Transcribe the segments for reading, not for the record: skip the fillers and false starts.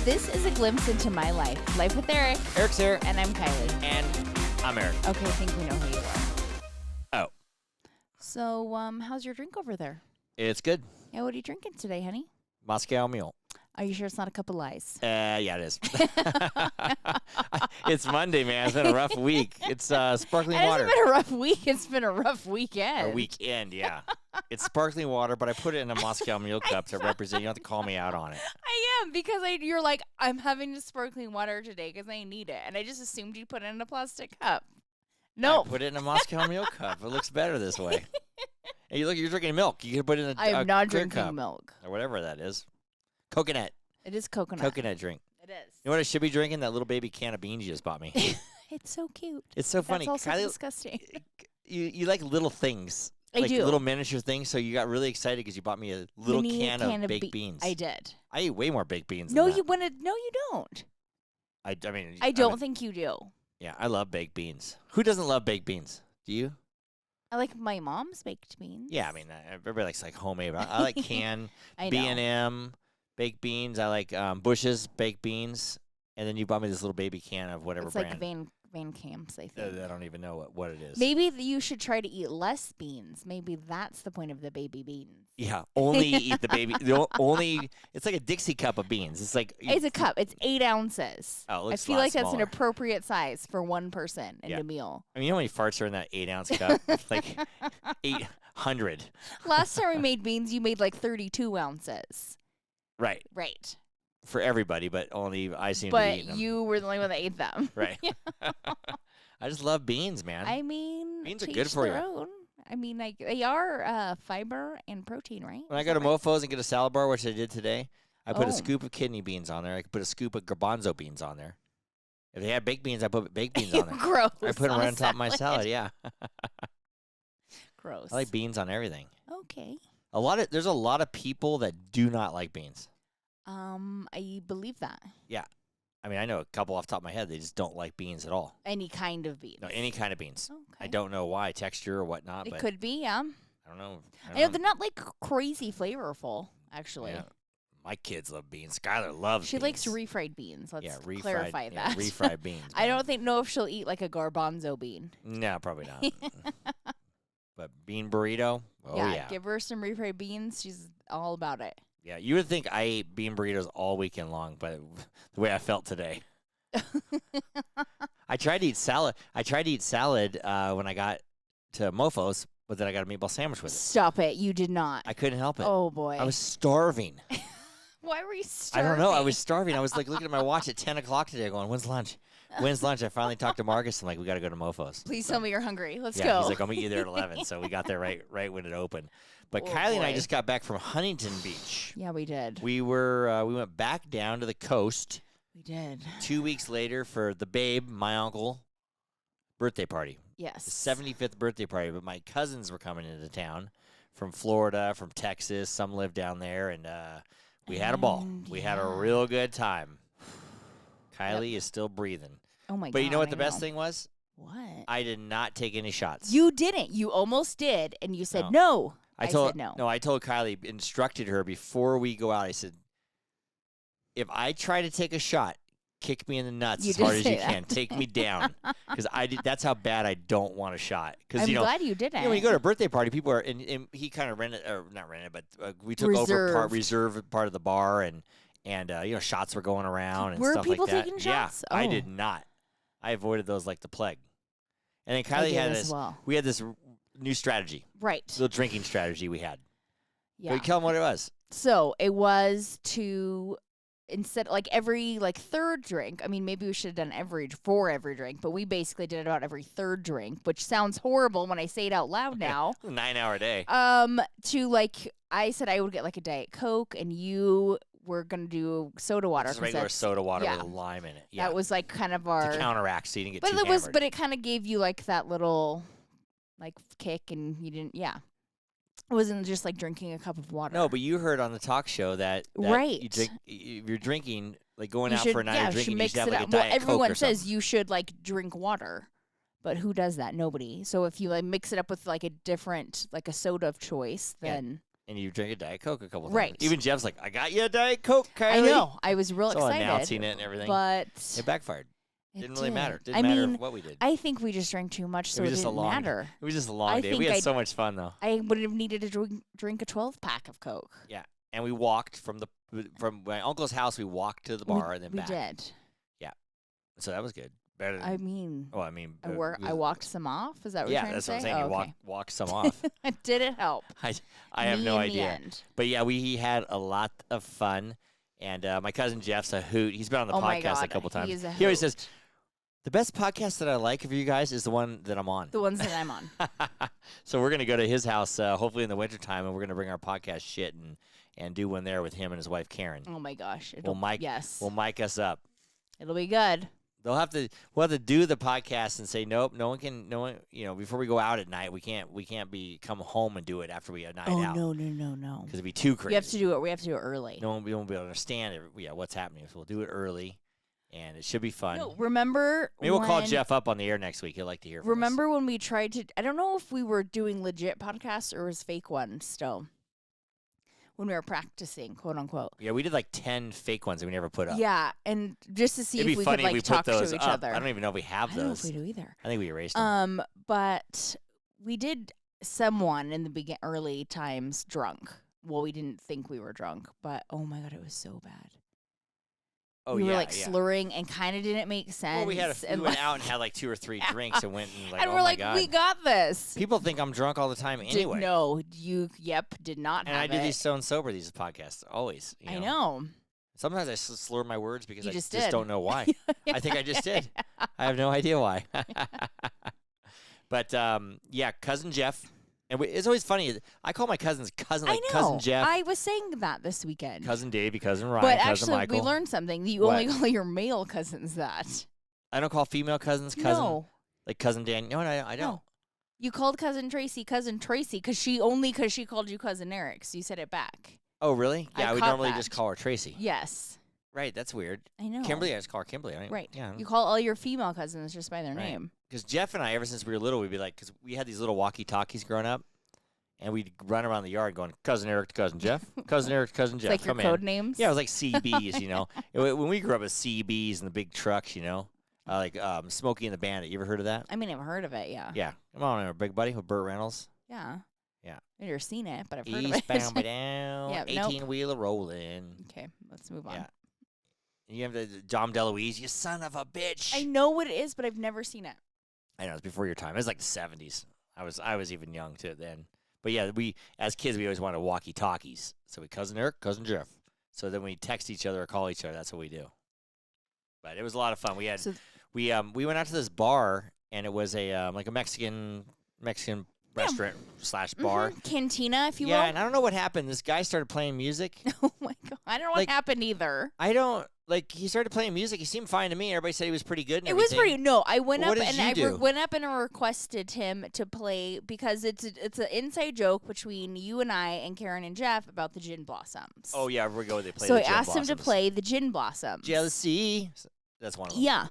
This is a glimpse into my life. Life with Eric. Eric's here. And I'm Kylie. And I'm Eric. Okay, I think we know who you are. Oh. So, how's your drink over there? It's good. Yeah, what are you drinking today, honey? Moscow Mule. Are you sure it's not a cup of lies? Yeah, it is. It's Monday, man. It's been a rough week. It's sparkling water. It hasn't been a rough week. It's been a rough weekend. A weekend, yeah. It's sparkling water, but I put it in a Moscow Mule cup to represent. You don't have to call me out on it. I am, because you're like, I'm having a sparkling water today because I need it. And I just assumed you'd put it in a plastic cup. No. I put it in a Moscow Mule cup. It looks better this way. Hey, look, you're drinking milk. You can put it in a I am not clear drinking cup, milk. or whatever that is. Coconut. It is coconut. Coconut drink. It is. You know what I should be drinking? That little baby can of beans you just bought me. It's so cute. It's so funny. That's also Kylie, disgusting. You like little things. I like do. Little miniature things. So you got really excited because you bought me a little can of baked beans. I did. I eat way more baked beans. No, than that. you don't. I mean. I don't think you do. Yeah, I love baked beans. Who doesn't love baked beans? Do you? I like my mom's baked beans. Yeah, I mean, everybody likes like homemade. But I like canned I know. B&M baked beans. I like Bush's baked beans. And then you bought me this little baby can of whatever It's brand. like Van Camps, I think. I don't even know what it is. Maybe you should try to eat less beans. Maybe that's the point of the baby beans. Yeah, only eat the baby. It's like a Dixie cup of beans. It's like It's a cup. It's 8 ounces. Oh, it looks I feel a lot like that's an smaller. appropriate size for one person in Yeah. a meal. I mean, you know how many farts are in that 8-ounce cup? Like 800. Last time we made beans, you made like 32 ounces. Right. Right. For everybody, but only I seem to be But eating them. you were the only one that ate them. Right. I just love beans, man. I mean, Beans are to good each for their you. own. I mean, they are fiber and protein, right? When I Is go to that right? Mofo's and get a salad bar, which I did today, I put Oh. a scoop of kidney beans on there. I could put a scoop of garbanzo beans on there. If they had baked beans, I put baked beans on there. Gross. I put them on right a on top of my salad, yeah. Gross. I like beans on everything. Okay. There's a lot of people that do not like beans. I believe that. Yeah. I mean, I know a couple off the top of my head, they just don't like beans at all. Any kind of beans. No, any kind of beans. Okay. I don't know why, texture or whatnot, It but could be, yeah. I don't know. I know they're not like crazy flavorful, actually. Yeah. My kids love beans. Skylar loves She beans. likes refried beans. Let's refried, clarify that. refried beans. I man. don't know if she'll eat like a garbanzo bean. No, probably not. But bean burrito? Oh, yeah. Give her some refried beans. She's all about it. Yeah, you would think I ate bean burritos all weekend long, but the way I felt today. I tried to eat salad. When I got to Mofo's, but then I got a meatball sandwich with it. Stop it. You did not. I couldn't help it. Oh, boy. I was starving. Why were you starving? I don't know. I was starving. I was like looking at my watch at 10 o'clock today going, when's lunch? When's lunch? I finally talked to Marcus. I'm like, we got to go to Mofo's. Please tell me you're hungry. Let's Yeah, go. he's like, I'll meet you there at 11. So we got there right when it opened. But Oh, Kylie and I boy. just got back from Huntington Beach. Yeah, we did. We went back down to the coast We did. 2 weeks later for the babe, my uncle, birthday party. Yes. The 75th birthday party. But my cousins were coming into town from Florida, from Texas. Some lived down there, and we had a ball. And, We had a yeah. real good time. Kylie is still breathing. Oh, my God. But you know what the I best thing was? What? I did not take any shots. You didn't. You almost did, and you said No. no. I told said no. No, I told Kylie, instructed her before we go out. I said, if I try to take a shot, kick me in the nuts You as did hard as say you that. can. Take me down, because that's how bad I don't want a shot. Because I'm glad you didn't. when you go to a birthday party, people are and he kind of rented, or not rented, but we took over reserved part of the bar, and shots were going around and Were stuff people like that. taking Yeah, shots? I Oh. did not. I avoided those like the plague. And then I Kylie did had as this. well. We had this new strategy, Right. little drinking strategy we had. Yeah. Can you tell them what it was? So it was to instead every third drink. I mean, maybe we should have done for every drink, but we basically did it about every third drink, which sounds horrible when I say it out loud now. 9-hour day. I said I would get a Diet Coke, and you were gonna do soda water. Just 'cause regular that's- soda water yeah. with a lime in it. Yeah. That was kind of our. to counteract, so you didn't get But too it was, hammered. but it kind of gave you that little kick, and you didn't. Yeah. It wasn't just drinking a cup of water. No, but you heard on the talk show that Right. you drink, if you're drinking, going You out should, for a night yeah, of drinking, you mix should have it like a up. Well, Diet Coke everyone or says something. you should drink water, but who does that? Nobody. So if you mix it up with a different a soda of choice, Yeah. then And you drank a Diet Coke a couple times. Right. Even Jeff's like, I got you a Diet Coke, Kylie. I know. I was real so excited. announcing it and everything. But it backfired. Didn't really matter. I mean, what we did. I think we just drank too much, so it didn't matter. It was just a long day. We had so much fun, though. I would have needed to drink a 12-pack of Coke. Yeah. And we walked from my uncle's house. We walked to the bar and then back. We did. Yeah. So that was good. Better than, I walked some off. Is that what you're trying to say? Yeah, that's what I'm saying. You walked some off. Did it help? I have no idea. But yeah, we had a lot of fun. And my cousin Jeff's a hoot. He's been on the podcast a couple times. He always says, the best podcast that I like of you guys is the one that I'm on. The ones that I'm on. So we're going to go to his house hopefully in the wintertime, and we're going to bring our podcast shit and do one there with him and his wife, Karen. Oh, my gosh. We'll mic us up. It'll be good. We'll have to do the podcast and say no one before we go out at night we can't come home and do it after we have a night out. Oh no. Because it'd be too crazy. We have to do it early. We won't be able to understand what's happening. So we'll do it early, and it should be fun. No, remember? Maybe we'll call Jeff up on the air next week. He'll like to hear from us. Remember when we tried to? I don't know if we were doing legit podcasts or was fake ones still. When we were practicing, quote unquote. Yeah, we did like 10 fake ones that we never put up. Yeah, and just to see if we could like talk to each other. I don't even know if we have those. I don't know if we do either. I think we erased them. But we did someone in the early times drunk. Well, we didn't think we were drunk, but oh my god, it was so bad. Oh, we were like slurring and kind of didn't make sense. Well, we went out and had like 2 or 3 drinks and went and like, and we're like, we got this. People think I'm drunk all the time anyway. No, did not and have I do these stone sober, these podcasts, always. I know. Sometimes I slur my words because I just did. don't know why. I think I just did. I have no idea why. But, Cousin Jeff. And it's always funny. I call my cousins Cousin Jeff. I was saying that this weekend. Cousin Davey, Cousin Ryan, but Cousin Michael. But actually, we learned something. You only call your male cousins that. I don't call female cousins cousin. No. Like Cousin Dan. No, I don't. No. You called Cousin Tracy because she called you Cousin Eric, so you said it back. Oh, really? Yeah, I would normally just call her Tracy. Yes. Right, that's weird. I know. Kimberly, I just call her Kimberly. Right. Yeah. You call all your female cousins just by their name. Because Jeff and I, ever since we were little, we'd be like, because we had these little walkie-talkies growing up. And we'd run around the yard going, Cousin Eric to Cousin Jeff, Cousin Eric to Cousin Jeff. Like your code names? Yeah, it was like CBs, you know. When we grew up, it was CBs and the big trucks, you know. Like Smokey and the Bandit. You ever heard of that? I mean, I've heard of it, yeah. Yeah. Come on, big buddy with Burt Reynolds. Yeah. Yeah. I've never seen it, but I've heard of it. Eastbound by down, 18-wheeler rolling. Okay, let's move on. Yeah. And you have the Dom DeLuise, you son of a bitch. I know what it is, but I've never seen it. I know, it's before your time. It was like the 70s. I was even young too then. But yeah, as kids we always wanted walkie-talkies. So we Cousin Eric, Cousin Jeff. So then we text each other or call each other. That's what we do. But it was a lot of fun. We went out to this bar and it was a like a Mexican restaurant / bar. Cantina, if you will. Yeah, and I don't know what happened. This guy started playing music. Oh my god. I don't know what happened either. He started playing music. He seemed fine to me. Everybody said he was pretty good and It was pretty. No, I went up and I requested him to play because it's an inside joke between you and I and Karen and Jeff about the Gin Blossoms. Oh yeah, they play the Gin Blossoms. So I asked him to play the Gin Blossoms. Jealousy. That's one of them. Yeah.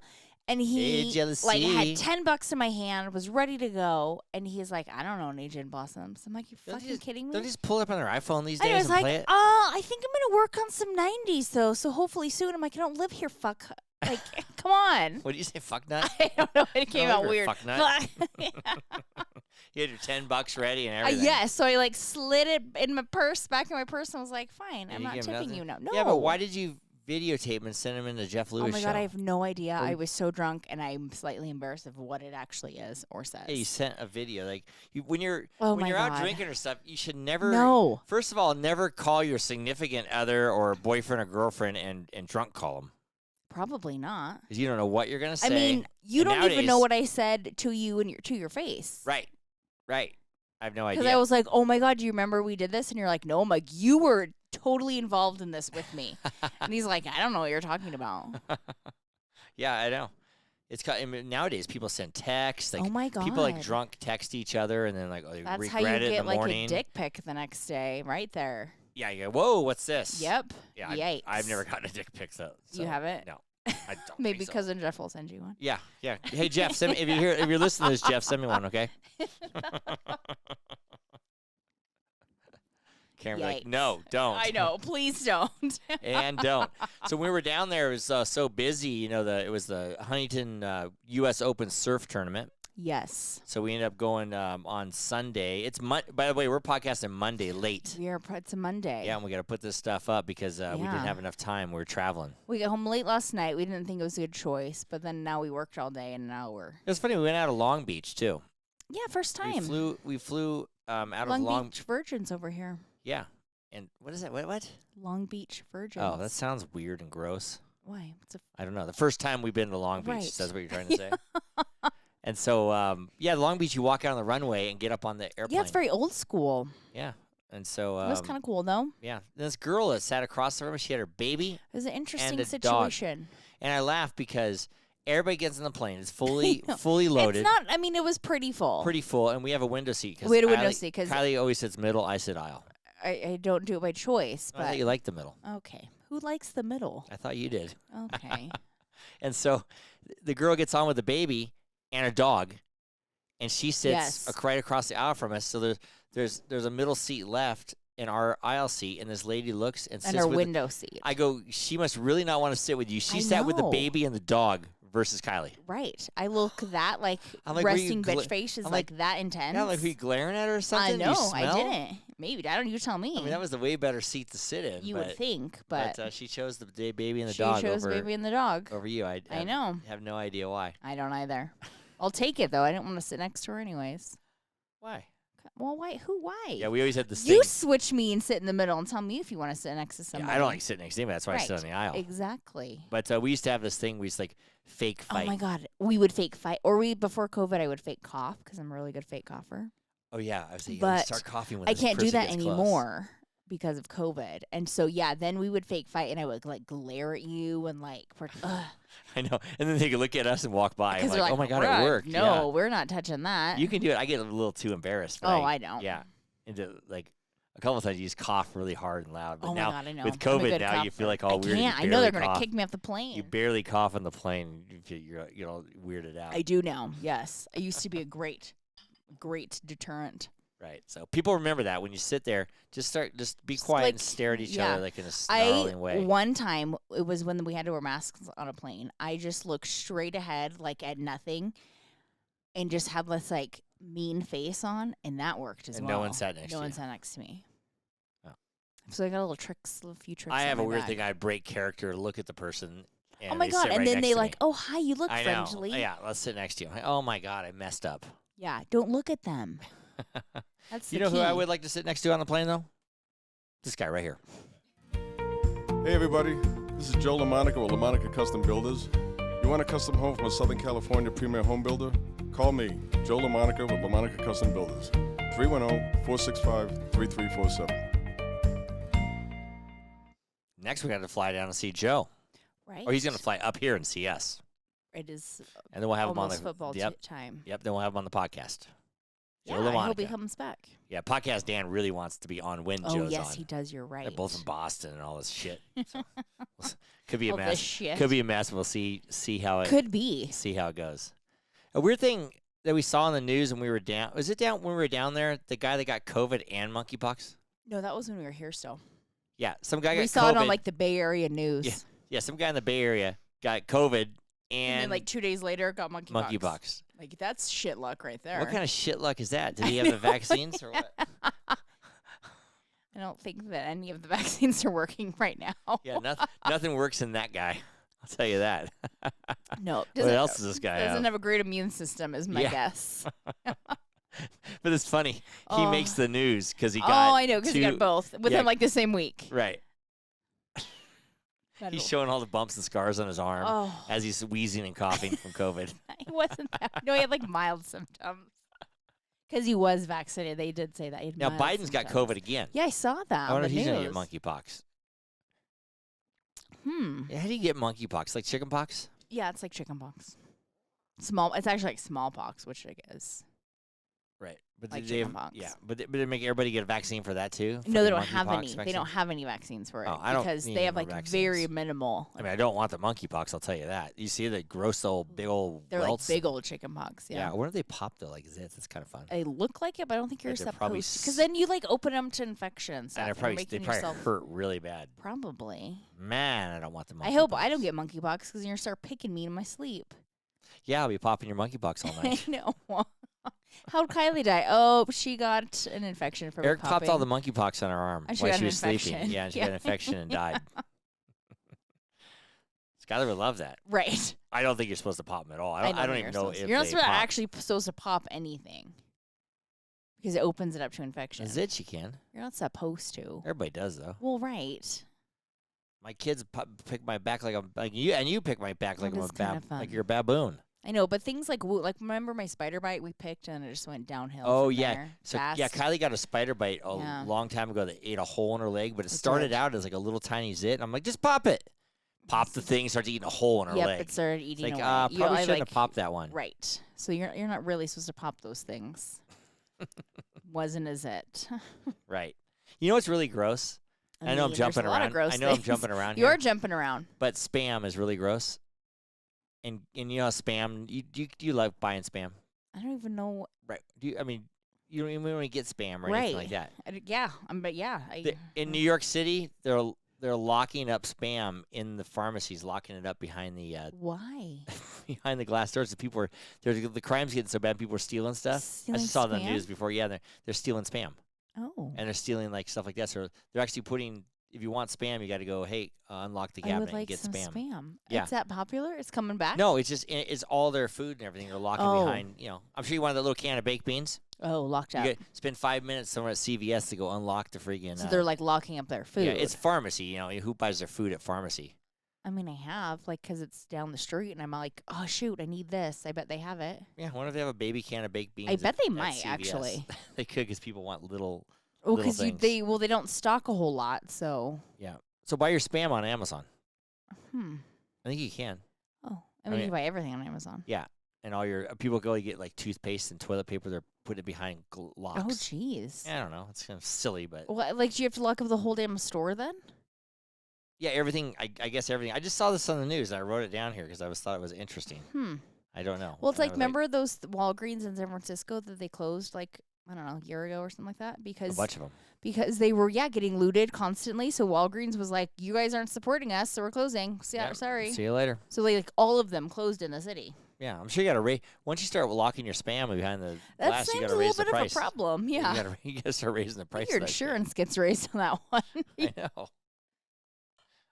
And he had $10 $10 in my hand, was ready to go, and he's like, I don't know any Gin Blossoms. I'm like, you fucking kidding me? Don't just pull it up on their iPhone these days and I was like, play it? I think I'm gonna work on some 90s though, so hopefully soon. I'm like, I don't live here, fuck. Like, come on. What did you say, fuck nut? I don't know. It came out weird. Fuck nut. You had your $10 ready and everything. Yes, so I slid it in my purse, back in my purse, and was like, fine, I'm not tipping you now. No. Yeah, but why did you videotape and send him into Jeff Lewis' show? Oh my God, I have no idea. Well, I was so drunk, and I'm slightly embarrassed of what it actually is or says. Yeah, you sent a video. Like when you're God. out drinking or stuff, you should never. No. First of all, never call your significant other or boyfriend or girlfriend and drunk call them. Probably not. Because you don't know what you're gonna say. I mean, you don't even know what I said to you and to your face. Right. I have no idea. Because I was like, oh my God, do you remember we did this? And you're like, no. I'm like, you were totally involved in this with me. And he's like, I don't know what you're talking about. Yeah, I know. Nowadays people send texts. Like, oh my God. People drunk text each other and then they That's regret how you it get in the morning. a dick pic the next day, right there. Yeah, you go, whoa, what's this? Yep. Yeah, yikes. I've never gotten a dick pic though. So you haven't? No. I don't Maybe think so. Cousin Jeff will send you one. Yeah. Hey Jeff, send me, if you're listening to this, Jeff, send me one, okay? camera. Like, Yikes. no, don't. I know. Please don't. And don't. So when we were down there, it was so busy. You know, it was the Huntington U.S. Open Surf Tournament. Yes. So we ended up going on Sunday. It's by the way, we're podcasting Monday late. It's a Monday. Yeah, and we got to put this stuff up because we didn't Yeah. have enough time. We were traveling. We got home late last night. We didn't think it was a good choice, but then now we worked all day, and now we're... It was funny. We went out of Long Beach too. Yeah, first time. We flew out of Long Beach Virgins over here. Yeah. And what is that? What? Long Beach Virgins. Oh, that sounds weird and gross. Why? I don't know. The first time we've been to Long Beach. Right. That's what you're trying to say. And so, Long Beach, you walk out on the runway and get up on the airplane. Yeah, it's very old school. Yeah. And so... it was kind of cool, though. Yeah. This girl that sat across the room, she had her baby. It was an interesting and a situation. Dog. And I laughed because everybody gets on the plane. It's fully loaded. It's not... I mean, it was pretty full. Pretty full. And we have a window seat. We had a window seat. Cause Kylie always sits middle. I sit aisle. I don't do it by choice. I But thought you liked the middle. okay. Who likes the middle? I thought you did. Okay. And so the girl gets on with the baby and a dog. And she sits right across the aisle from us. So there's a middle seat left in our aisle seat, and this lady looks and sits and her with window seat. I go, she must really not want to sit with you. She I sat with the know. baby and the dog versus Kylie. Right. I look that I'm like, were you resting bitch face is I'm like that intense. Yeah, like were you glaring at her or something? I Do you know. I smell? didn't. Maybe. I don't. You tell me. I mean, that was the way better seat to sit in. You would think, but she chose the baby and the she dog chose over baby and the dog. over you. I know. have no idea why. I don't either. I'll take it though. I didn't want to sit next to her anyways. Why? Well, why? Who? Why? Yeah, we always had this You thing. switch me and sit in the middle and tell me if you want to sit next to somebody. Yeah, I don't like sitting next to anybody. That's why I sit Right. on the aisle. Exactly. But we used to have this thing. We used to like fake fight. Oh my God, we would fake fight, or before COVID, I would fake cough because I'm a really good fake cougher. Oh yeah, I was saying, But start coughing when I this can't do person that gets close. anymore because of COVID, and so yeah, then we would fake fight, and I would like glare at you and like, I know, and then they could look at us and walk by. because I'm they're like, like, oh my God, it worked. No, Yeah. we're not touching that. You can do it. I get a little too embarrassed. But Oh, I don't. Yeah, and like a couple of times you just cough really hard and loud. But Oh my now God, I know. with I'm a COVID, good now you cougher. feel like all I weird. can't. You I know they're barely gonna cough. kick me off the plane. You barely cough on the plane. You're all weirded out. I do now. Yes, I used to be a great deterrent. Right. So people remember that when you sit there, just be quiet and stare at each other like in a snarling way. One time, it was when we had to wear masks on a plane. I just looked straight ahead, like at nothing, and just had this like mean face on, and that worked as And well. no one sat next to No you. one sat next to me. Oh. So I got a few tricks. I have in a my weird bag. thing. I break character, look at the person. And Oh my they God! sit And right then next they to like, me. oh hi, you look I friendly. know. Yeah, let's sit next to you. I'm like, oh my God, I messed up. Yeah, don't look at them. That's You the know who I key. would like to sit next to on the plane though? This guy right here. Hey everybody, this is Joe LaMonica with LaMonica Custom Builders. You want a custom home from a Southern California premier home builder? Call me, Joe LaMonica with LaMonica Custom Builders. 310-465-3347. Next, we got to fly down and see Joe. Right. Or he's going to fly up here and see us. It is And then we'll have him on almost the football Yep. time. Yep, then we'll have him on the podcast. Yeah, Joe I hope he LaMonica. comes back. Yeah, podcast Dan really wants to be on when Oh Joe's yes, on. he does. You're right. They're both from Boston and all this shit. So, could be a All this mess. shit. Could be a mess. We'll see how it Could be. see how it goes. A weird thing that we saw in the news when we were down. Was it down when we were down there? The guy that got COVID and monkeypox. No, that was when we were here still. Yeah, some guy got We saw COVID. it on like the Bay Area news. Yeah, some guy in the Bay Area got COVID And then like 2 days later got monkeypox. monkeypox. Like that's shit luck right there. What kind of shit luck is that? Did he have the vaccines or what? I don't think that any of the vaccines are working right now. Yeah, nothing works in that guy. I'll tell you that. No. What else does this guy Doesn't have? have a great immune system, is my Yeah. guess. But it's funny. He Oh. makes the news because he got. Oh, I know, because he two- got both within yeah. like the same week. Right. That'll- He's showing all the bumps and scars on his arm Oh, as he's wheezing and coughing from COVID. it wasn't that. No, he had like mild symptoms. Because he was vaccinated. They did say that. He had Now mild Biden's got symptoms. COVID again. Yeah, I saw that. I wonder on if the he's gonna news. get monkeypox. Yeah, How do you get monkeypox? Like chickenpox? Yeah, it's like chickenpox. It's actually like smallpox, which I guess. Right. But Like they have, chickenpox. yeah. But they make everybody get a vaccine for that too? For No, they the don't have monkeypox any. They vaccine? don't have any vaccines for it Oh, I don't because need they any have more like very vaccines. minimal. I mean, I don't want the monkeypox, I'll tell you that. You see the gross old, big old They're welts? like big old chickenpox. Yeah. Yeah. What if they pop though, like zits? It's kind of fun. They look like it, but I don't think you're Like they're probably supposed to. Because then you like open them to infection and stuff. And You're they making probably yourself hurt really bad. probably. Man, I don't want the monkeypox. I hope I don't get monkeypox because you're gonna start picking me in my sleep. Yeah, I'll be popping your monkeypox all night. I know. How'd Kylie die? Oh, she got an infection from Eric popping. popped all the monkeypox on her arm And she while got she an was sleeping. infection. Yeah, and she Yeah. got an infection and died. Skylar would love that. Right. I don't think you're supposed to pop them at all. I don't think even you're know supposed to. if You're not they supposed pop. actually supposed to pop anything because it opens it up to infection. Is it? You can. You're not supposed to. Everybody does though. Well, right. My kids pick my back like you, and you pick my back like That I'm is a kinda fun. like you're a baboon. I know, but things like remember my spider bite we picked and it just went downhill. Oh from yeah, there so fast. yeah, Kylie got a spider bite a Yeah. long time ago that ate a hole in her leg, but it It started did. out as like a little tiny zit. And I'm like, just pop it. Pop the thing, starts eating a hole in her Yep, leg. it started It's eating like, away. probably I, shouldn't like, have popped that one. Right. So you're not really supposed to pop those things. Wasn't as it. Right. You know what's really gross? I know I'm there's jumping a lot around. of gross I know I'm things. jumping around You here. are jumping around. But spam is really gross. And you know how spam, you like buying spam? I don't even know. Right. I mean, you don't even want to get spam or Right. anything like that. Yeah. But yeah. In New York City, they're locking up spam in the pharmacies, locking it up behind the Why? behind the glass doors. The crime's getting so bad, people are stealing stuff. I Stealing just saw it on the spam? news before. Yeah, they're stealing spam, Oh. and they're stealing like stuff like that. So they're actually putting. If you want spam, you got to go. Hey, unlock the I cabinet would like and get some spam. Yeah. It's that popular? It's coming back? No, it's all their food and everything. They're locking Oh. behind. I'm sure you wanted that little can of baked beans. Oh, locked You up. spend 5 minutes somewhere at CVS to go unlock the freaking. So they're like locking up their food. Yeah, it's pharmacy. Who buys their food at pharmacy? I mean, I have, like, because it's down the street, and I'm like, oh, shoot, I need this. I bet they have it. Yeah, I wonder if they have a baby can of baked beans. I bet they at might, CVS. actually. They could because people want little. Well, little because things. they don't stock a whole lot, so. Yeah. So buy your spam on Amazon. I think you can. Oh, I I mean, mean- you can buy everything on Amazon. Yeah. And all your people go to get like toothpaste and toilet paper. They're putting it behind locks. Oh, jeez. I don't know. It's kind of silly, but Well, like, do you have to lock up the whole damn store then? yeah, everything. I guess everything. I just saw this on the news. And I wrote it down here because I thought it was interesting. I don't know. Well, it's And I like, was remember those Walgreens in San Francisco that they closed, like, I don't know, a year ago or something like that? a Because bunch of them. because they were, getting looted constantly. So Walgreens was like, you guys aren't supporting us, so we're closing. Sorry. See you later. So, like, all of them closed in the city. Yeah, I'm sure you got to raise. Once you start locking your spam behind the That glass, you seems got a to little raise the bit price. of a problem. Yeah. You got to start raising the price. Your of that shit. insurance gets raised on that one. I know.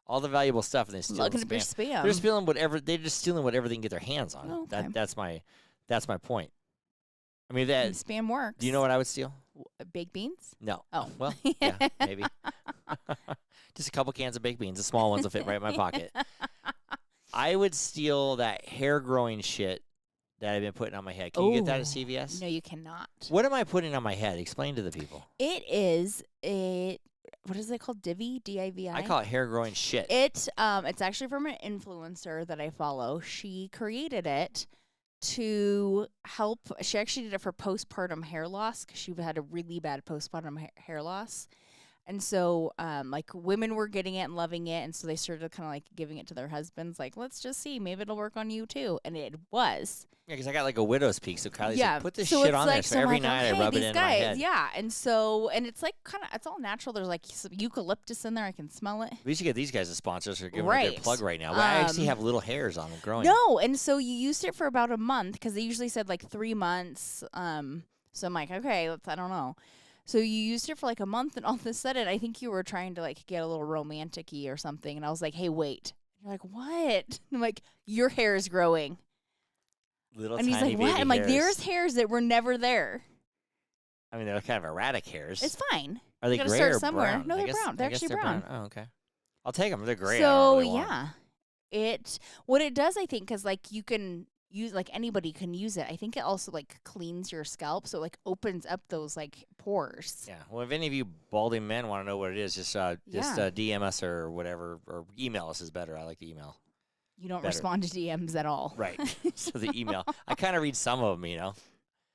All the valuable stuff, and they steal Looking up your spam. spam. They're stealing whatever. They're just stealing whatever they can get their hands on. Oh, okay. That's my point. I mean, I mean, spam works. do you know what I would steal? Baked beans? No. Oh. Well, yeah, maybe. Just a couple cans of baked beans. The small ones will fit right in my pocket. I would steal that hair growing shit that I've been putting on my head. Can you get that at Oh, CVS? No, you cannot. What am I putting on my head? Explain to the people. It is what is it called? Divi? D-I-V-I? I call it hair growing shit. It's actually from an influencer that I follow. She created it to help. She actually did it for postpartum hair loss because she had a really bad postpartum hair loss. And so, like, women were getting it and loving it, and so they started kind of, like, giving it to their husbands, like, let's just see, maybe it'll work on you, too. And it was. Yeah, because I got like a widow's peak, so Kylie's Yeah. like, put this so shit it's on like, there. So I'm every like, night okay, I rub it these in my guys, head. Yeah, and so, and it's like it's all natural. There's like some eucalyptus in there. I can smell it. We should get these guys as sponsors or give them a Right. good plug right now. But I actually have little hairs on them growing. No, and so you used it for about a month because they usually said like 3 months. So I'm like, okay, I don't know. So you used it for like a month, and all of a sudden, I think you were trying to like get a little romantic-y or something, and I was like, hey, wait. You're like, what? I'm like, your hair is growing. Little And he's tiny like, what? baby I'm like, hairs. there's hairs that were never there. I mean, they're kind of erratic hairs. It's fine. Are they gotta gray start or somewhere. brown? No, I they're guess- brown. They're I guess actually brown. Oh, okay. I'll take them. They're gray. I So don't really want 'em. yeah, what it does, I think, because like you can use, like, anybody can use it. I think it also like cleans your scalp, so it, like, opens up those like pores. Yeah. Well, if any of you balding men want to know what it is, just Yeah. DM us or whatever, or email us is better. I like the email. You don't Better. respond to DMs at all. Right. So the email. I kind of read some of them,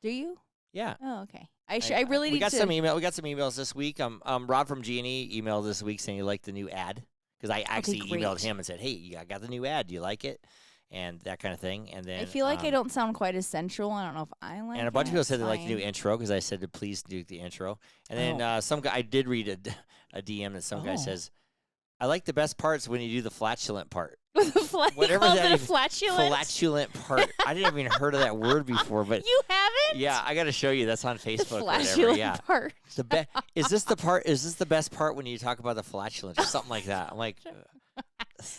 Do you? Yeah. Oh, okay. I really we need got to. some email. We got some emails this week. Rob from G&E emailed this week saying he liked the new ad because I actually emailed great. him and said, "Hey, I got the new ad. Do you like it?" And that kind of thing. And then I feel like I don't sound quite as sensual. I don't know if I like it. And a bunch of people said they liked the new Fine. intro because I said to please do the intro. And then some guy, I did read a DM that some guy says, "I like the best parts when you do the flatulent part." Whatever that is. Flatulent? Flatulent part. I didn't even heard of that word before, but You haven't? yeah, I got to show you. That's on Facebook. The or whatever. flatulent Yeah. part. Is this the part? Is this the best part when you talk about the flatulence or something like that? I'm like,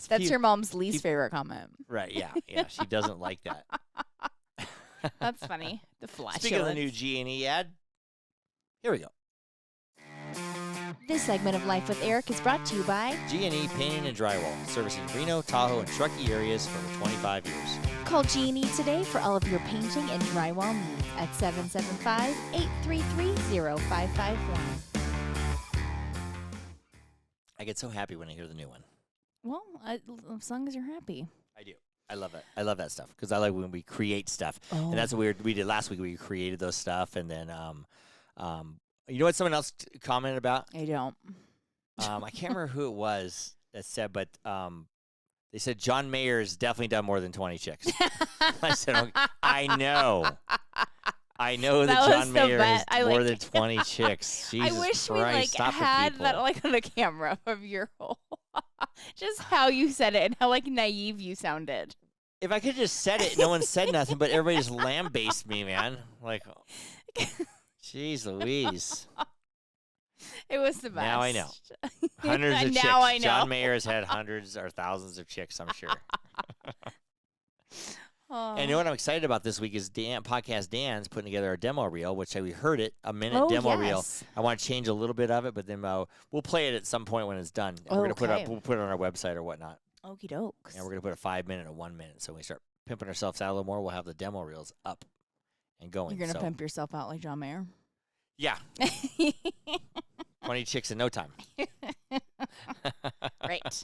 That's your mom's least favorite comment. right? Yeah, yeah. She doesn't like that. That's funny. The flatulence. Speaking of the new G&E ad, here we go. This segment of Life with Eric is brought to you by G&E Painting and Drywall, servicing Reno, Tahoe, and Truckee areas for over 25 years. Call G&E today for all of your painting and drywall needs at 775-833-0551. I get so happy when I hear the new one. Well, as long as you're happy. I do. I love it. I love that stuff because I like when we create stuff, Oh. and that's what we did last week. We created those stuff, and then you know what someone else commented about? I don't. I can't remember who it was that said, but they said John Mayer's definitely done more than 20 chicks. I said, okay, I know that That was John the Mayer has best. I more like- than 20 chicks. Jesus I wish Christ, we stop it, had people. that on the camera of your whole just how you said it and how naive you sounded. If I could just said it, no one said nothing, but everybody just lambasted me, man. Like, jeez Louise. It was the best. Now I know. Hundreds of chicks. Now I know. John Mayer has had hundreds or thousands of chicks, I'm sure. Oh. And you know what I'm excited about this week is Podcast Dan's putting together a demo reel, which we heard it, a minute demo reel. Yes. I want to change a little bit of it, but then we'll play it at some point when it's done. And we're gonna Okay. we'll put it on our website or whatnot. Okie dokes. And we're gonna put a 5 minute and a 1 minute. So when we start pimping ourselves out a little more, we'll have the demo reels up and going. You're gonna So, pimp yourself out like John Mayer. yeah, 20 chicks in no time. Right.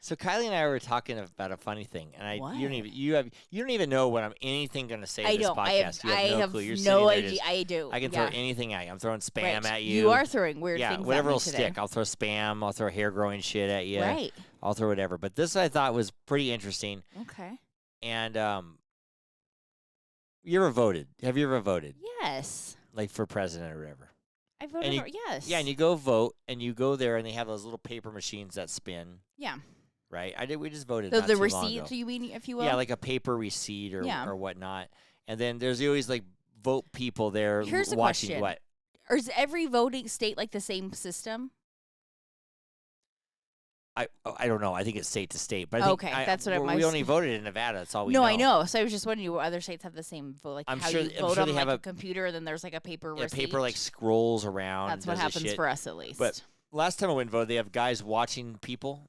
So Kylie and I were talking about a funny thing, and What? you don't even know what I'm anything going to say I in this don't. podcast. I you have clue. You're no sitting there idea. just- I do. I can throw anything at you. I'm throwing spam Right. at you. You are throwing weird yeah, things whatever at me will today. stick. I'll throw spam. I'll throw hair growing shit at you. Right. I'll throw whatever. But this I thought was pretty interesting. Okay. And you ever voted? Have you ever voted, Yes. like for president or whatever? I voted you- for yes. Yeah, and you go vote, and you go there, and they have those little paper machines that spin. Yeah. Right. We just voted. The not too long receipt, ago. you mean, if you will? Yeah, like a paper receipt or Yeah. or whatnot. And then there's always like vote people there Here's the watching question. what. Or is every voting state like the same system? I don't know. I think it's state to state, but I think Okay, that's what we only voted in Nevada. That's all we No, know. I know. So I was just wondering, what other states have the same vote? Like I'm how sure- you I'm vote sure on they have like a- a computer, and then there's like a paper Yeah, receipt. paper like scrolls around. That's and what does this happens shit. for us at least. But last time I went and voted, they have guys watching people,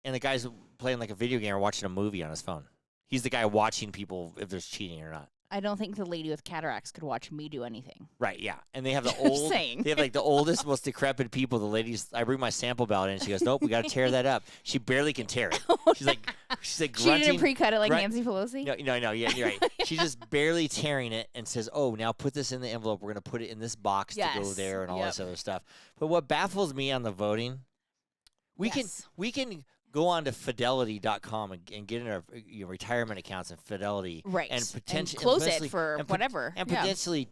and the guy's playing like a video game or watching a movie on his phone. He's the guy watching people if there's cheating or not. I don't think the lady with cataracts could watch me do anything. Right, yeah. And they have the Just old saying. they have like the oldest, most decrepit people. The ladies I bring my sample ballot in, she goes, nope, we gotta tear that up. She barely can tear it. She's like She grunting. didn't pre-cut it like grunt- Nancy Pelosi? No, yeah, you're right. She's just barely tearing it and says, oh, now put this in the envelope. We're gonna put it in this box to go Yes, there and all yep. this other stuff. But what baffles me on the voting, we Yes. can go on to fidelity.com and get in our retirement accounts in Fidelity. Right. And potentially close it for and whatever. And Yeah. potentially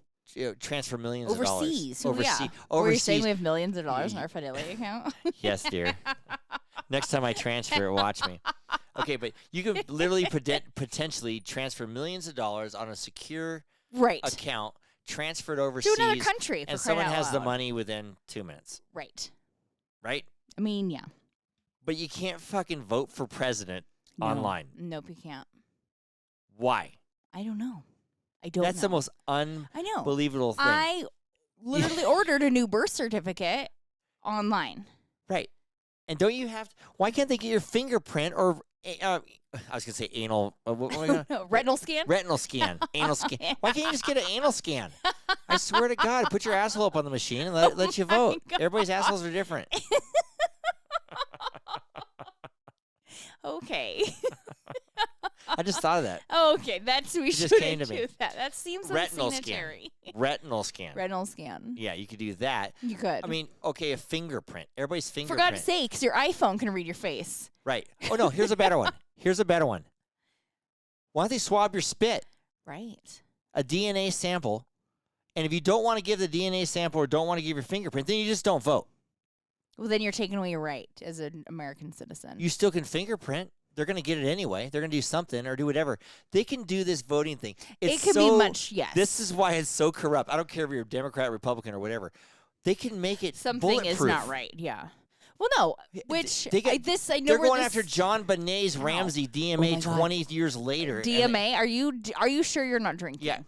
transfer millions Overseas. of dollars. Yeah. Overseas. Or you're saying Overseas. we have millions of dollars in our Fidelity account? Yes, dear. Next time I transfer it, watch me. Okay, but you could literally potentially transfer millions of dollars on a secure Right. account, transfer it overseas, To another country, for and crying someone out has the loud. money within 2 minutes, Right. right? I mean, yeah. But you can't fucking vote for president No. online. Nope, you can't. Why? I don't know. I don't That's know. the most I know. unbelievable thing. I literally ordered a new birth certificate online. Right. And don't you have to, why can't they get your fingerprint or, I was going to say anal, what am I gonna- No, retinal scan? retinal scan, anal scan. Why can't you just get an anal scan? I swear to God, put your asshole up on the machine and let you vote. God. Everybody's assholes are different. Okay. I just thought of that. Oh, okay. We just should came to me. do that. That seems Retinal unsanitary. Retinal scan. Retinal scan. Yeah, you could do that. You could. I mean, okay, a fingerprint. Everybody's for fingerprint. God's sakes, your iPhone can read your face. Right. Oh, no, here's a better one. Here's a better one. Why don't they swab your spit? Right. A DNA sample. And if you don't want to give the DNA sample or don't want to give your fingerprint, then you just don't vote. Well, then you're taking away your right as an American citizen. You still can fingerprint. They're going to get it anyway. They're going to do something or do whatever. They can do this voting thing. It could be much, yes. This is why it's so corrupt. I don't care if you're a Democrat, Republican, or whatever. They can make it Something bulletproof. is not right, yeah. Well, no, which They get- I know They're where going this- after John Benet's Ramsey Oh DMA my God. 20 years later. and DMA. Are you sure you're not drinking? Yeah.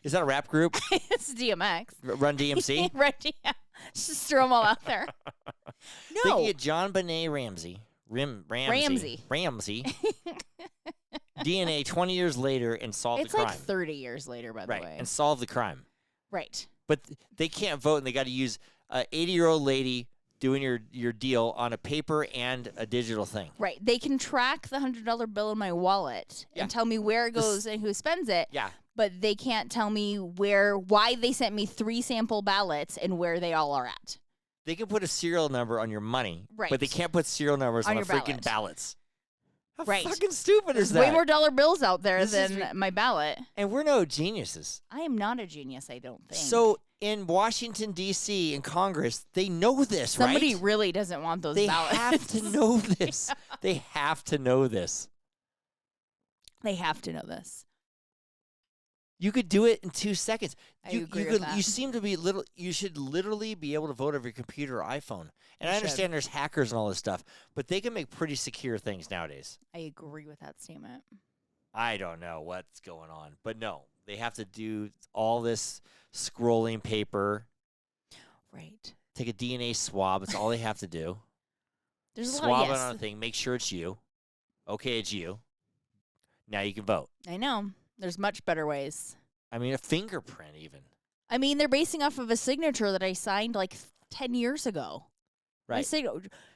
Is that a rap group? It's DMX. Run DMC? Right. Yeah. Just throw them all out there. They No. can get John Benet Ramsey. Ramsey. DNA 20 years later and solve It's the crime. like 30 years later, by the Right. way. And solve the crime. Right. But they can't vote, and they got to use an 80-year-old lady doing your deal on a paper and a digital thing. Right. They can track the $100 bill in my wallet Yeah. and tell me where it goes and who spends it. Yeah. But they can't tell me why they sent me 3 sample ballots and where they all are at. They can put a serial number on your money, Right. but they can't put serial numbers On on your the freaking ballot. ballots. How Right. fucking stupid is There's that? way more dollar bills out there This is than my ballot. And we're no geniuses. I am not a genius, I don't think. So in Washington, D.C., in Congress, they know this, somebody right? really doesn't want those They ballots. have to know this. They have to know this. They have to know this. You could do it in 2 seconds. I You agree you with could. that. You seem to be little. You should literally be able to vote over your computer or iPhone. And You I should. understand there's hackers and all this stuff, but they can make pretty secure things nowadays. I agree with that statement. I don't know what's going on, but no, they have to do all this scrolling paper, Right. take a DNA swab. It's all they have to do. There's a Swab lot it of on a thing. Make sure it's you. Okay, it's you. Now you can vote. I know. There's much better ways. I mean, a fingerprint even. I mean, they're basing off of a signature that I signed like 10 years ago. Right.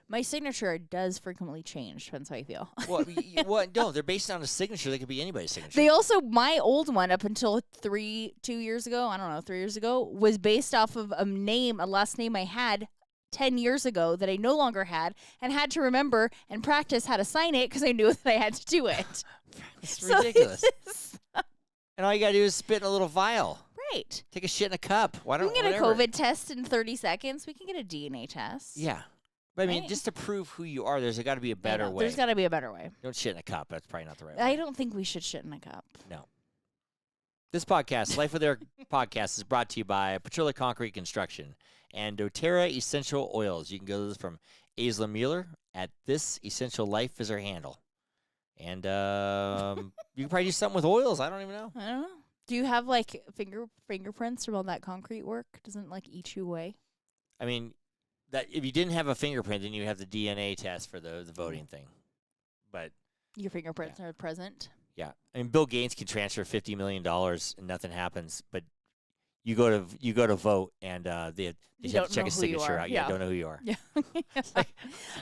My signature does frequently change. Depends how I feel. Well, no, they're based on a signature. They could be anybody's signature. They also, my old one up until 2 years ago, I don't know, 3 years ago, was based off of a last name I had 10 years ago that I no longer had and had to remember and practice how to sign it because I knew that I had to do it. It's So ridiculous. this is- And all you gotta do is spit in a little vial. right. Take a shit in a cup. Why We don't can get whatever. a COVID test in 30 seconds. We can get a DNA test. Yeah. But I mean, Right. just to prove who you are, there's got to be a I better know. way. There's got to be a better way. Don't shit in a cup. That's probably not the right I way. don't think we should shit in a cup. No. This podcast, Life with Eric podcast, is brought to you by Petrola Concrete Construction and doTERRA Essential Oils. You can go to this from Aisla Mueller at This Essential Life is her handle. And you can probably do something with oils. I don't even know. I don't know. Do you have like fingerprints from all that concrete work? Doesn't like eat you away? I mean, that if you didn't have a fingerprint, then you have the DNA test for the voting thing. But Your fingerprints are present. yeah, I mean, Bill Gates can transfer $50 million and nothing happens. But you go to vote and they You have to don't check know a who you signature are. out. Yeah. You don't know who you are. Yeah.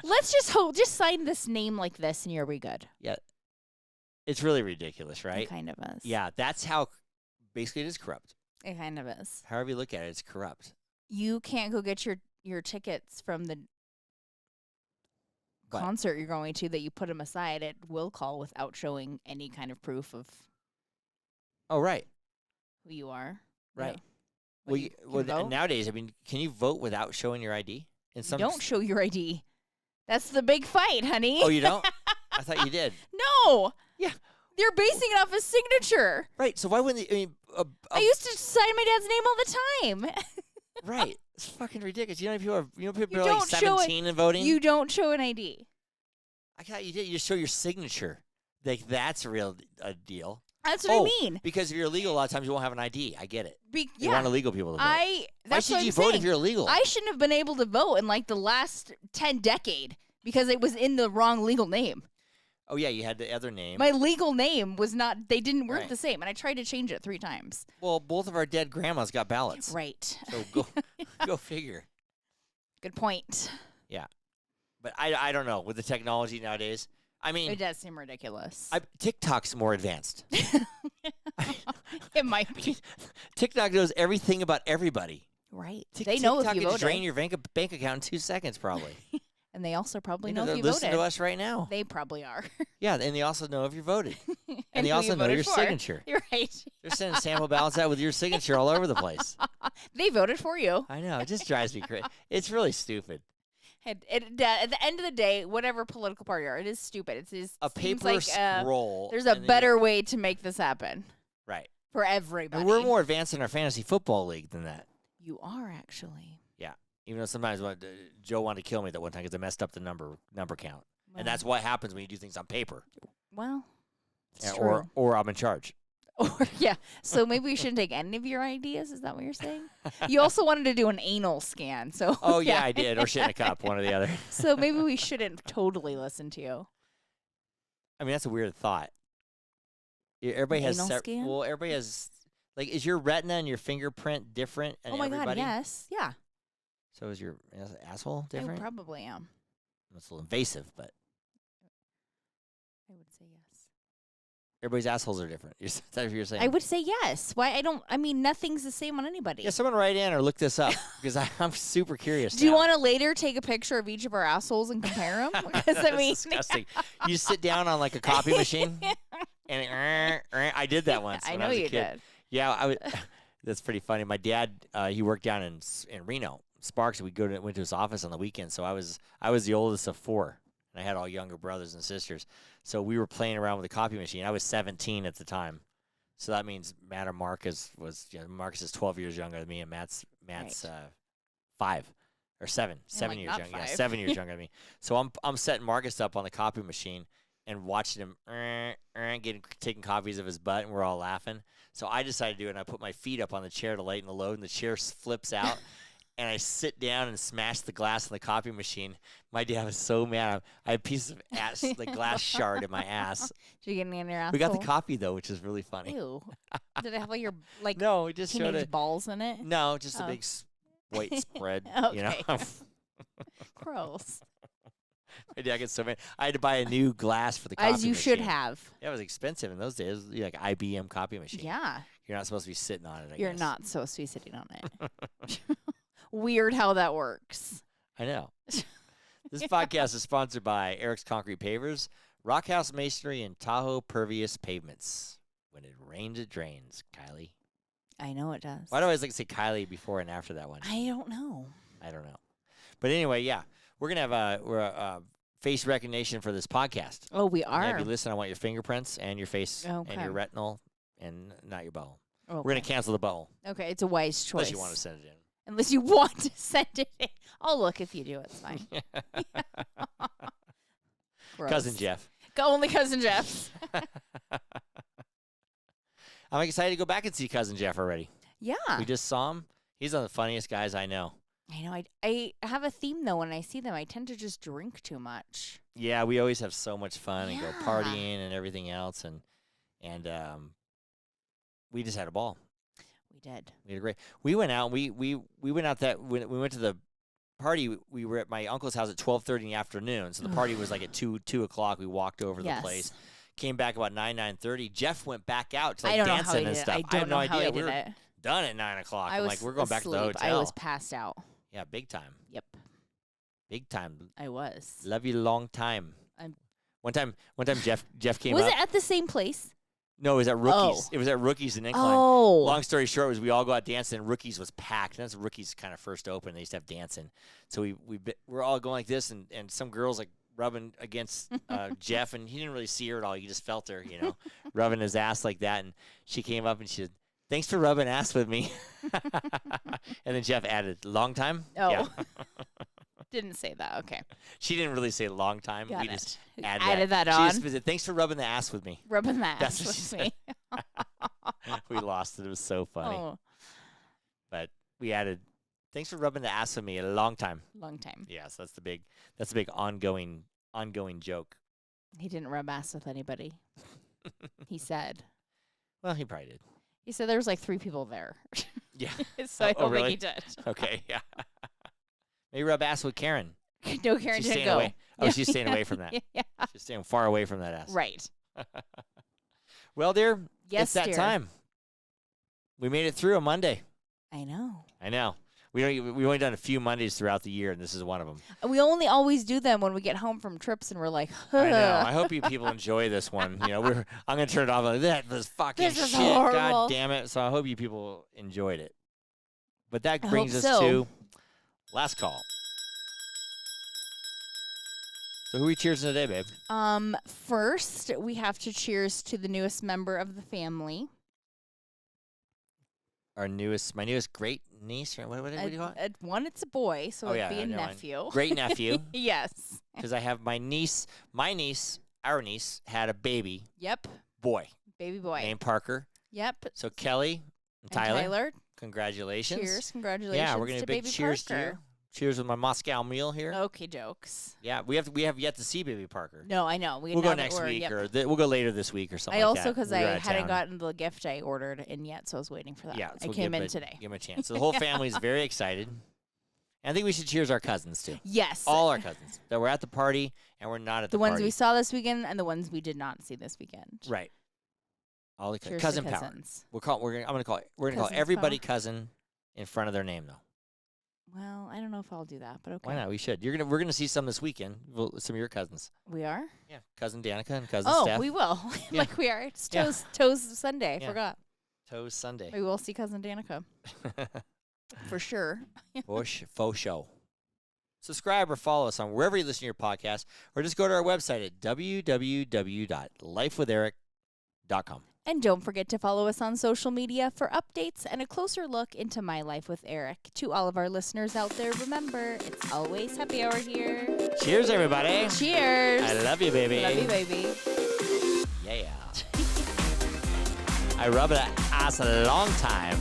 Let's just sign this name like this, and you'll be good. It's really ridiculous, It right? kind of is. Yeah, that's how basically it is corrupt. It kind of is. However you look at it, it's corrupt. You can't go get your tickets from the But- concert you're going to that you put them aside at will call without showing any kind of proof of Oh, right. who you are. Right. Yeah. Well, You can well, vote. nowadays, I mean, can you vote without showing your ID? In You don't show your ID. That's the big fight, honey. Oh, you don't? I thought you did. No. Yeah. They're basing it off a signature. Right. So why wouldn't they? I mean, I used to sign my dad's name all the time. right. It's fucking ridiculous. You know, people are You like don't show it. 17 and voting. You don't show an ID. I thought you did. You just show your signature. Like that's a real deal. That's what I mean. Because if you're illegal, a lot of times you won't have an ID. I get it. You Yeah. want illegal people to vote. Why Why should what you I'm vote saying. if you're illegal? I shouldn't have been able to vote in like the last 10 decade because it was in the wrong legal name. Oh yeah, you had the other name. My legal name was not, they didn't work Right. the same. And I tried to change it 3 times. Well, both of our dead grandmas got ballots. Right. So go figure. Good point. Yeah. But I don't know with the technology nowadays. I mean, It does seem ridiculous. TikTok's more advanced. It might be. TikTok knows everything about everybody. Right. They know TikTok if you can voted. drain your bank account in 2 seconds, probably. And they also probably know they're if you listening voted. to us right now. They probably are. Yeah, and they also know if you voted. And they who also you know voted your for. signature. You're right. They're sending sample ballots out with your signature all over the place. They voted for you. I know. It just drives me crazy. It's really stupid. At the end of the day, whatever political party you are, it is stupid. It just A seems paper like, scroll. there's a and then better way to make this happen right. for everybody. And we're more advanced in our fantasy football league than that. You are actually. Yeah. Even though sometimes Joe wanted to kill me that one time because I messed up the number count. And that's what happens when you do things on paper. Well, it's Yeah, true. or I'm in charge. Or yeah. So maybe we shouldn't take any of your ideas. Is that what you're saying? You also wanted to do an anal scan. So Oh, yeah, I did. Or shit in a cup, one or the other. So maybe we shouldn't totally listen to you. I mean, that's a weird thought. Everybody has Anal scan? Well, everybody has like is your retina and your fingerprint different and Oh my everybody? God, yes. Yeah. So is your asshole I different? probably am. It's a little invasive, but I would say yes. everybody's assholes are different. Is that what you're saying? I would say yes. Why I mean nothing's the same on anybody. Yeah, someone write in or look this up because I'm super curious. Do you want to later take a picture of each of our assholes and compare them? Because I mean, disgusting. You sit down on like a copy machine and I did that once. I when know was a you kid. did. Yeah, I would. That's pretty funny. My dad, he worked down in Reno, Sparks. We went to his office on the weekend. So I was the oldest of 4, and I had all younger brothers and sisters. So we were playing around with the copy machine. I was 17 at the time, so that means Matt or Marcus was. Marcus is 12 years younger than me, and Matt's Right. 5 or 7 like, years not younger. Yeah, 5. 7 years younger than me. So I'm setting Marcus up on the copy machine and watching him taking copies of his butt, and we're all laughing. So I decided to do it, and I put my feet up on the chair to lighten the load, and the chair flips out, and I sit down and smash the glass on the copy machine. My dad was so mad. I had a piece of ass, like glass shard in my ass. Did you get any in your asshole? We got the copy, though, which is really funny. Ew. Did it have like your like No, it just showed teenage it. balls in it? No, just a Oh. big white spread, you know. Okay. Gross. My dad gets so mad. I had to buy a new glass for the copy As you should machine. have. Yeah, it was expensive in those days. It was like IBM copy machine. Yeah. You're not supposed to be sitting on it, I You're guess. not supposed to be sitting on it. Weird how that works. I know. This podcast is sponsored by Eric's Concrete Pavers, Rockhouse Masonry, and Tahoe Pervious Pavements. When it rains, it drains. Kylie. I know it does. Why do I always like to say Kylie before and after that one? I don't know. I don't know. But anyway, yeah. We're going to have face recognition for this podcast. Oh, we And are. if you listen, I want your fingerprints and your face and Okay. your retinal and not your butthole. Okay. We're going to cancel the butthole. Okay, it's a wise choice. Unless you want to send it in. Unless you want to send it in. I'll look if you do. It's fine. Gross. Cousin Jeff. Only Cousin Jeff. I'm excited to go back and see Cousin Jeff already. Yeah. We just saw him. He's one of the funniest guys I know. I know. I have a theme, though. When I see them, I tend to just drink too much. Yeah, we always have so much fun and go Yeah. partying and everything else, and we just had a ball. We did. We had a great. We went out. We went out that when we went to the party. We were at my uncle's house at 12:30 in the afternoon. So the party was like at 2 o'clock. We walked over Yes. the place. Came back about 9:30. Jeff went back out to I like don't know how dancing he and did stuff. it. I have don't no know how idea. he We did were it. done at 9 o'clock. I I'm was like, we're going back to the asleep. hotel. I was passed out. Yeah, big time. Yep. Big time. I was. Love you long time. I'm- One time Jeff came Was up. it at the same place? No, it was at Rookies. Oh. It was at Rookies in Incline. Oh. Long story short was we all go out dancing, and Rookies was packed. And that's Rookies kind of first opened. They used to have dancing. So we're all going like this, and some girls like rubbing against Jeff, and he didn't really see her at all. You just felt her, rubbing his ass like that. And she came up and she said, "Thanks for rubbing ass with me." And then Jeff added, "Long time?" Oh. Yeah. Didn't say that. Okay. She didn't really say long time. Got we it. just added, Added that She on. just said, "Thanks for rubbing the ass with me." Rubbing that That's ass what she with me. We lost it. It was so funny. Oh, But we added, "Thanks for rubbing the ass with me a long time." long time. Yes, that's the big ongoing joke. He didn't rub ass with anybody. He said. Well, he probably did. He said there was like 3 people there. Yeah. So I Oh, don't really? think he did. Okay. Yeah. Maybe rub ass with Karen. No, Karen She's didn't staying go. away. Oh, she's staying away from that. Yeah. She's staying far away from that ass. Right. Well, dear, Yes, it's that dear. time. We made it through a Monday. I know. I know. We've only done a few Mondays throughout the year, and this is one of them. We only always do them when we get home from trips, and we're like, I know. I hope you people enjoy this one. You know, I'm gonna turn it off. Like, that was fucking This is shit. horrible. God damn it. So I hope you people enjoyed it. But that I brings hope us so. to last call. So who are we cheers today, babe? First, we have to cheers to the newest member of the family. My newest great niece, or what do you call it? One, it's a boy, so Oh, it'd yeah, be a I know. nephew. Great nephew. Yes. Because I have our niece, had a baby Yep. boy Baby boy. named Parker. Yep. So Kelly and And Tyler, congratulations. Cheers. Congratulations. Yeah, we're gonna to big baby cheers Parker. to you. Cheers with my Moscow mule here. Okay, jokes. Yeah, we have yet to see baby Parker. No, I know. We'll go next week, yep. or we'll go later this week or something. I like also, that. because We I were out of hadn't town. gotten the gift I ordered in yet, so I was waiting for that. Yeah, so I we'll came give in it- today. Give him a chance. So the whole family's very excited. And I think we should cheers our cousins too. Yes. All our cousins that were at the party and we're not at the the ones party. we saw this weekend and the ones we did not see this weekend. Right. All the Cheers cousin to power. cousins. We're gonna call Cousins everybody power. cousin in front of their name though. Well, I don't know if I'll do that, but okay. Why not? We should. We're gonna see some this weekend. Some of your cousins. We are? Yeah, cousin Danica and cousin Oh, Steph. we will. Yeah. Like we are. It's Yeah. Toes Sunday. Yeah. Forgot. Toes Sunday. We will see cousin Danica for sure. Faux show. Subscribe or follow us on wherever you listen to your podcast, or just go to our website at www.lifewitheric.com. And don't forget to follow us on social media for updates and a closer look into my life with Eric. To all of our listeners out there, remember, it's always happy hour here. Cheers, everybody. Cheers. I love you, baby. Love you, baby. Yeah. I rub it ass a long time.